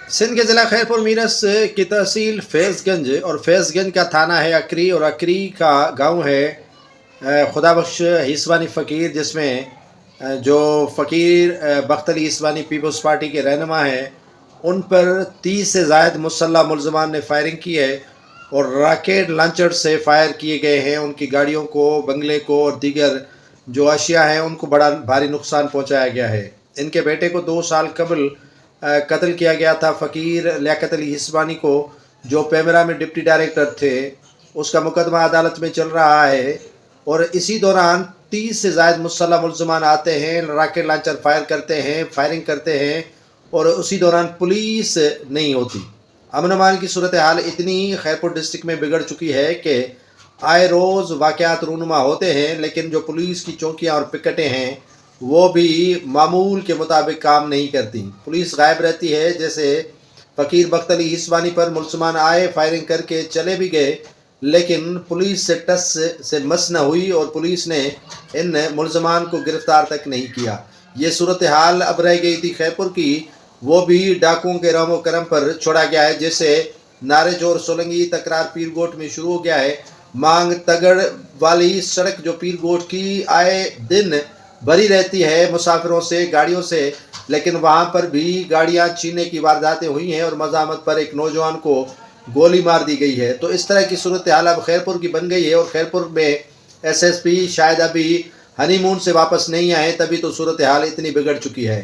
सिंध के ज़िला खैरपुर मीरस की तहसील फैज़गंज और फैज़गंज का थाना है अकरी और अकरी का गांव है खुदाबख्श हिस्वानी फ़कीर, जिसमें जो फ़कीर बख्त अली हिस्वानी पीपल्स पार्टी के रहनुमा हैं, उन पर 30 से ज़ायद मुसल्लह मुलज़मान ने फायरिंग की है और रॉकेट लॉन्चर से फायर किए गए हैं। उनकी गाड़ियों को, बंगले को और दीगर जो अशिया हैं उनको बड़ा भारी नुकसान पहुंचाया गया है। इनके बेटे को 2 साल कबल कत्ल किया गया था। फ़कीर लियाकत अली हिस्वानी को, जो पेमरा में डिप्टी डायरेक्टर थे, उसका मुकदमा अदालत में चल रहा है और इसी दौरान 30 से ज़ायद मुसल्लह मुलज़मान आते हैं, रॉकेट लॉन्चर फायर करते हैं, फायरिंग करते हैं और उसी दौरान पुलिस नहीं होती। अमन अमान की सूरत हाल इतनी खैरपुर डिस्ट्रिक्ट में बिगड़ चुकी है कि आए रोज़ वाक़यात रूनुमा होते हैं, लेकिन जो पुलिस की चौकियाँ और पिकटें हैं वो भी मामूल के मुताबिक काम नहीं करती। पुलिस गायब रहती है। जैसे फ़कीर बख्त अली हिस्वानी पर मुलज़मान आए, फायरिंग करके चले भी गए, लेकिन पुलिस से टस से मस न हुई और पुलिस ने इन मुलज़मान को गिरफ़्तार तक नहीं किया। ये सूरत हाल अब रह गई थी खैरपुर की, वो भी डाकुओं के रहमो करम पर छोड़ा गया है। जैसे नारेज और सोलंगी तकरार पीरगोट में शुरू हो गया है। मांग तगड़ वाली सड़क जो पीरगोट की आए दिन भरी रहती है मुसाफिरों से, गाड़ियों से, लेकिन वहाँ पर भी गाड़ियाँ छीनने की वारदातें हुई हैं और मज़ामत पर एक नौजवान को गोली मार दी गई है। तो इस तरह की सूरत हाल अब खैरपुर की बन गई है और खैरपुर में एसएसपी शायद अभी हनीमून से वापस नहीं आए, तभी तो सूरत हाल इतनी बिगड़ चुकी है।